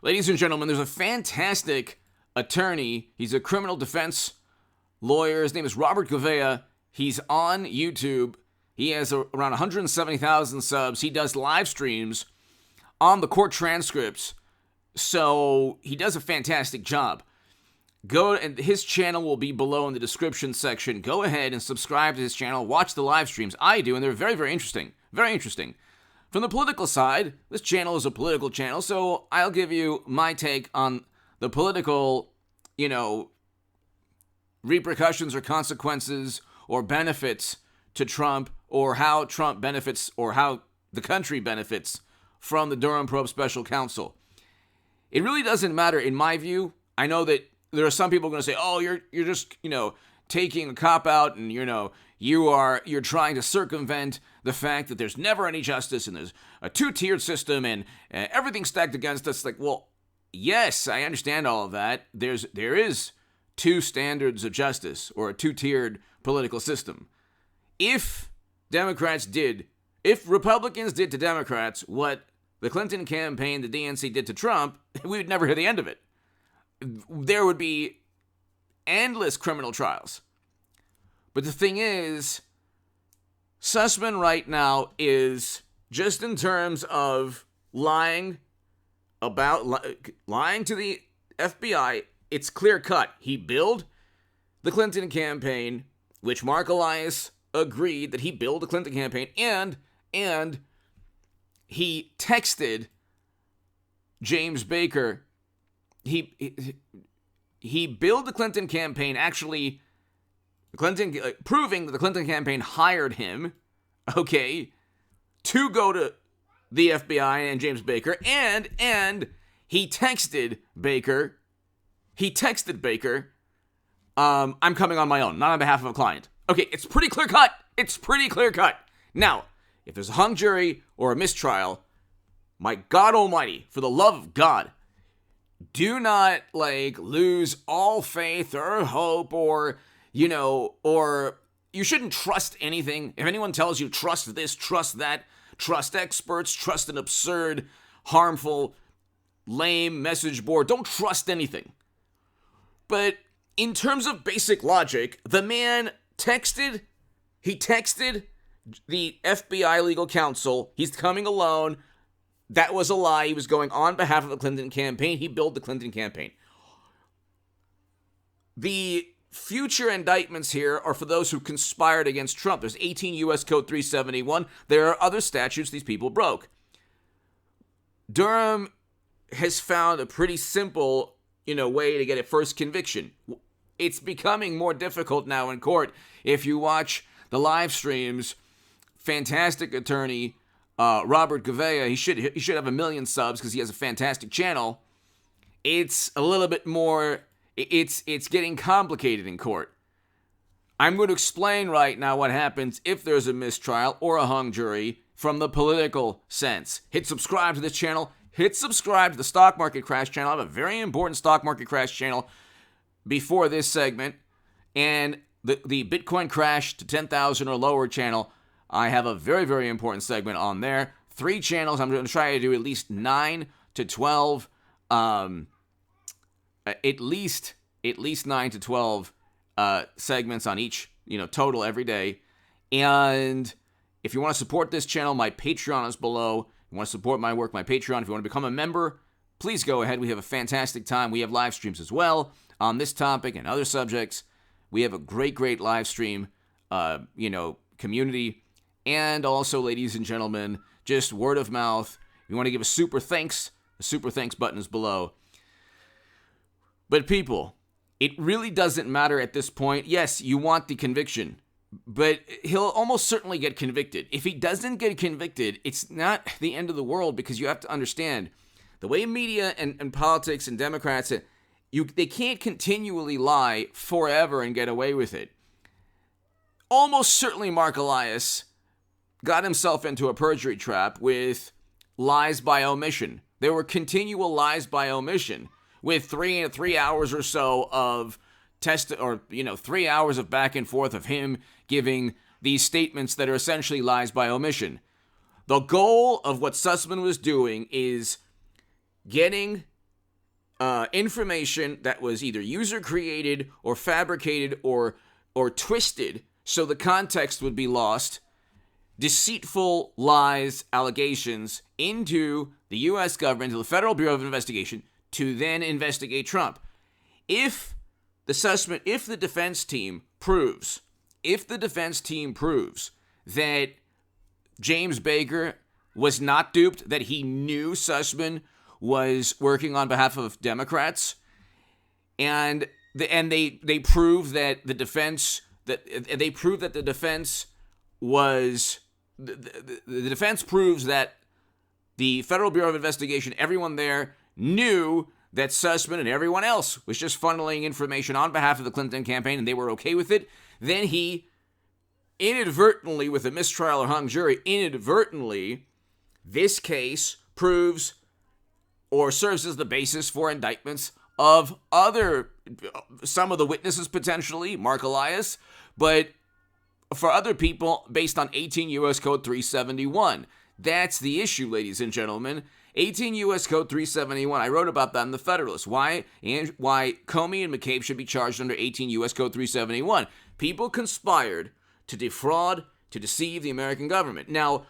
Ladies and gentlemen, there's a fantastic attorney. He's a criminal defense lawyer. His name is Robert Gouveia. He's on YouTube. He has around 170,000 subs. He does live streams on the court transcripts. So he does a fantastic job. And his channel will be below in the description section. Go ahead and subscribe to his channel. Watch the live streams. I do, and they're very, very interesting. Very interesting. From the political side, this channel is a political channel, so I'll give you my take on the political, repercussions or consequences or benefits to Trump, or how Trump benefits or how the country benefits from the Durham Probe Special Counsel. It really doesn't matter in my view. I know that there are some people going to say, oh, you're just, taking a cop-out and, you're trying to circumvent the fact that there's never any justice and there's a two-tiered system and everything's stacked against us. Like, well, yes, I understand all of that. There is two standards of justice or a two-tiered political system. If Republicans did to Democrats what the Clinton campaign, the DNC did to Trump, we would never hear the end of it. There would be endless criminal trials. But the thing is, Sussman right now is, just in terms of lying to the FBI, it's clear cut. He billed the Clinton campaign, which Marc Elias agreed that he billed the Clinton campaign, and he texted James Baker. He billed the Clinton campaign, actually proving that the Clinton campaign hired him, to go to the FBI and James Baker, and he texted Baker. I'm coming on my own, not on behalf of a client. Okay, it's pretty clear cut. Now, if there's a hung jury or a mistrial, my God Almighty, for the love of God, do not lose all faith or hope, or you shouldn't trust anything. If anyone tells you trust this, trust that, trust experts, trust an absurd, harmful, lame message board, don't trust anything. But in terms of basic logic, the man texted the FBI legal counsel. He's coming alone. That was a lie. He was going on behalf of the Clinton campaign. He billed the Clinton campaign. The future indictments here are for those who conspired against Trump. There's 18 U.S. Code 371. There are other statutes these people broke. Durham has found a pretty simple, way to get a first conviction. It's becoming more difficult now in court. If you watch the live streams, fantastic attorney Robert Gouveia, he should have 1 million subs because he has a fantastic channel. It's a little bit more, it's getting complicated in court. I'm going to explain right now what happens if there's a mistrial or a hung jury from the political sense. Hit subscribe to this channel. Hit subscribe to the Stock Market Crash channel. I have a very important Stock Market Crash channel before this segment. And the Bitcoin Crash to 10,000 or lower channel, I have a very, very important segment on there. 3 channels. I'm going to try to do at least 9 to 12. At least 9 to 12 segments on each, total every day. And if you want to support this channel, my Patreon is below. If you want to support my work, my Patreon. If you want to become a member, please go ahead. We have a fantastic time. We have live streams as well on this topic and other subjects. We have a great, great live stream, community. And also, ladies and gentlemen, just word of mouth. If you want to give a super thanks, the super thanks button is below. But people, it really doesn't matter at this point. Yes, you want the conviction, but he'll almost certainly get convicted. If he doesn't get convicted, it's not the end of the world, because you have to understand the way media and politics and Democrats, they can't continually lie forever and get away with it. Almost certainly Marc Elias got himself into a perjury trap with lies by omission. There were continual lies by omission with 3 hours or so of 3 hours of back and forth of him giving these statements that are essentially lies by omission. The goal of what Sussman was doing is getting information that was either user created or fabricated or twisted so the context would be lost, deceitful lies, allegations into the U.S. government, to the Federal Bureau of Investigation, to then investigate Trump. If the defense team proves that James Baker was not duped, that he knew Sussman was working on behalf of Democrats, and they prove that the defense proves that the Federal Bureau of Investigation, everyone there, knew that Sussman and everyone else was just funneling information on behalf of the Clinton campaign, and they were okay with it. Then he inadvertently, with a mistrial or hung jury, this case proves or serves as the basis for indictments of some of the witnesses potentially, Marc, Elias, but for other people based on 18 U.S. Code 371. That's the issue, ladies and gentlemen. 18 U.S. Code 371. I wrote about that in the Federalist. Why Comey and McCabe should be charged under 18 U.S. Code 371. People conspired to defraud, to deceive the American government. Now,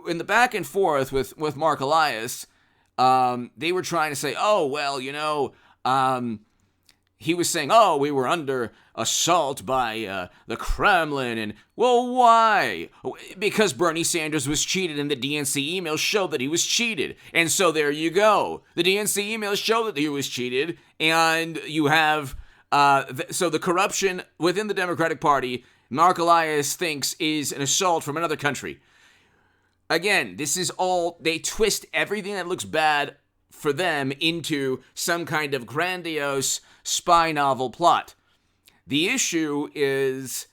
in the back and forth with Marc Elias, they were trying to say, he was saying, we were under assault by the Kremlin. And, well, why? Because Bernie Sanders was cheated and the DNC emails showed that he was cheated. And so there you go. The DNC emails show that he was cheated. And you have, so the corruption within the Democratic Party, Marc Elias thinks is an assault from another country. Again, this is all, they twist everything that looks bad for them into some kind of grandiose spy novel plot. The issue is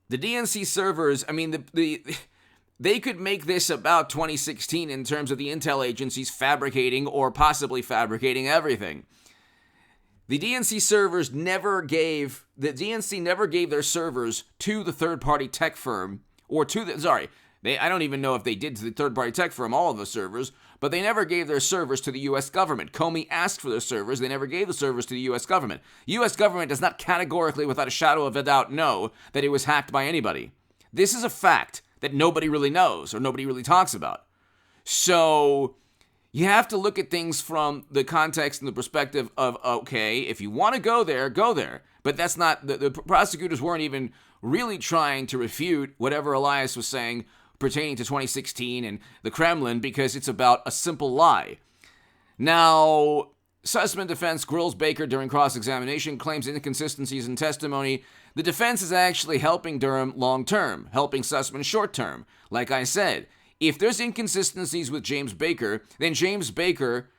the DNC servers, they could make this about 2016 in terms of the intel agencies fabricating or possibly fabricating everything. The DNC never gave their servers to the third-party tech firm, I don't even know if they did to the third-party tech firm, all of the servers, but they never gave their servers to the U.S. government. Comey asked for their servers. They never gave the servers to the U.S. government. U.S. government does not categorically, without a shadow of a doubt, know that it was hacked by anybody. This is a fact that nobody really knows or nobody really talks about. So you have to look at things from the context and the perspective of, okay, if you want to go there, go there. But that's not, the prosecutors weren't even really trying to refute whatever Elias was saying pertaining to 2016 and the Kremlin, because it's about a simple lie. Now, Sussman defense grills Baker during cross-examination, claims inconsistencies in testimony. The defense is actually helping Durham long-term, helping Sussman short-term. Like I said, if there's inconsistencies with James Baker, then James Baker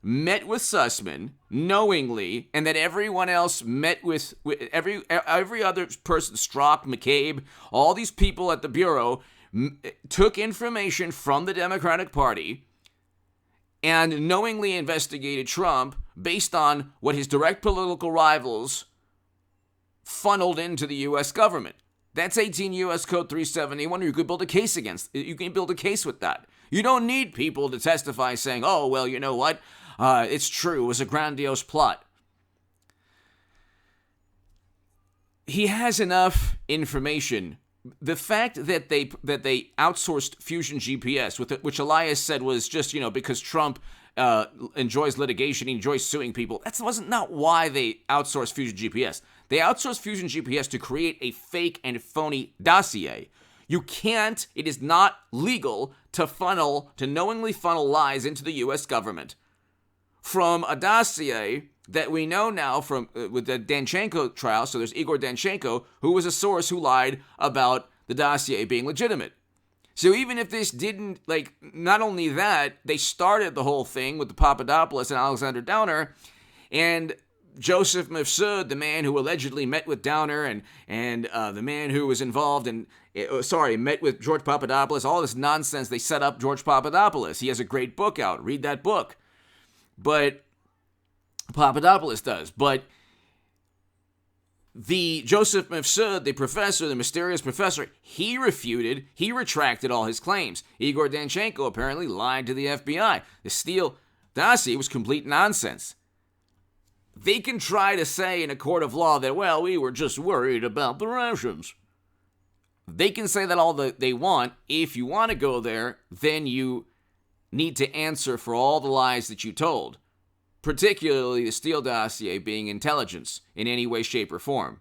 met with Sussman knowingly, and that everyone else met with every other person, Strzok, McCabe, all these people at the Bureau took information from the Democratic Party and knowingly investigated Trump based on what his direct political rivals funneled into the U.S. government. That's 18 U.S. Code 371. You could build a case you can build a case with that. You don't need people to testify saying, oh, well, you know what? It's true. It was a grandiose plot. He has enough information. The fact that they outsourced Fusion GPS, which Elias said was just, because Trump enjoys litigation, he enjoys suing people. That wasn't not why they outsourced Fusion GPS. They outsourced Fusion GPS to create a fake and phony dossier. You can't, it is not legal to knowingly funnel lies into the U.S. government from a dossier that we know now from with the Danchenko trial. So there's Igor Danchenko, who was a source who lied about the dossier being legitimate. So even if this didn't, not only that, they started the whole thing with the Papadopoulos and Alexander Downer, and Joseph Mifsud, the man who allegedly met with Downer and the man who was involved in, met with George Papadopoulos, all this nonsense. They set up George Papadopoulos. He has a great book out. Read that book. But Papadopoulos does. But the Joseph Mifsud, the mysterious professor, he retracted all his claims. Igor Danchenko apparently lied to the FBI. The Steele dossier was complete nonsense. They can try to say in a court of law that, well, we were just worried about the Russians. They can say that all they want. If you want to go there, then you need to answer for all the lies that you told, particularly the Steele dossier being intelligence in any way, shape, or form.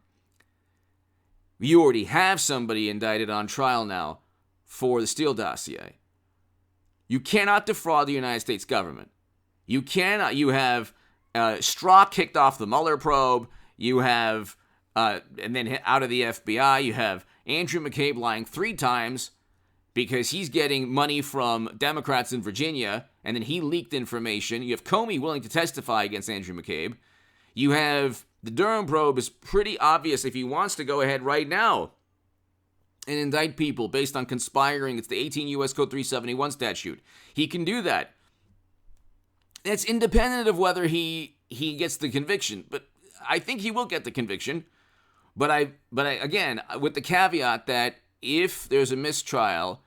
You already have somebody indicted on trial now for the Steele dossier. You cannot defraud the United States government. You cannot. You have Strzok kicked off the Mueller probe. You have, and then out of the FBI, you have Andrew McCabe lying 3 times because he's getting money from Democrats in Virginia, and then he leaked information. You have Comey willing to testify against Andrew McCabe. You have the Durham probe is pretty obvious if he wants to go ahead right now and indict people based on conspiring. It's the 18 U.S. Code 371 statute. He can do that. It's independent of whether he gets the conviction, but I think he will get the conviction. But I again, with the caveat that if there's a mistrial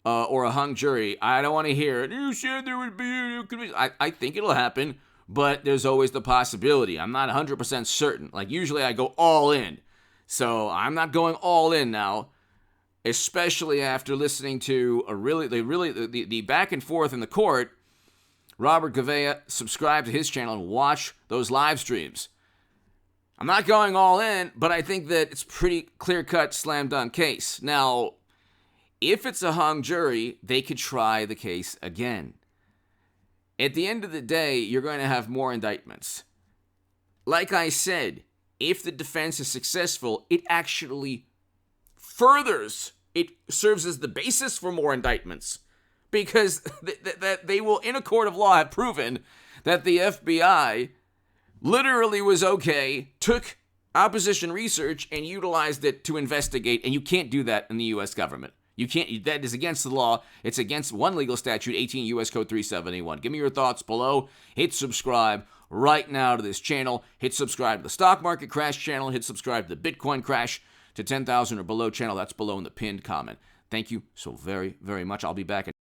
or a hung jury, I don't want to hear it. You said there would be a conviction. I think it'll happen, but there's always the possibility. I'm not 100% certain. Like usually I go all in, so I'm not going all in now. Especially after listening to the back and forth in the court. Robert Gouveia, subscribe to his channel and watch those live streams. I'm not going all in, but I think that it's pretty clear-cut, slam-dunk case. Now, if it's a hung jury, they could try the case again. At the end of the day, you're going to have more indictments. Like I said, if the defense is successful, it actually furthers, it serves as the basis for more indictments. Because they will, in a court of law, have proven that the FBI literally was okay, took opposition research, and utilized it to investigate. And you can't do that in the U.S. government. You can't. That is against the law. It's against one legal statute, 18 U.S. Code 371. Give me your thoughts below. Hit subscribe right now to this channel. Hit subscribe to the stock market crash channel. Hit subscribe to the Bitcoin crash to 10,000 or below channel. That's below in the pinned comment. Thank you so very, very much. I'll be back.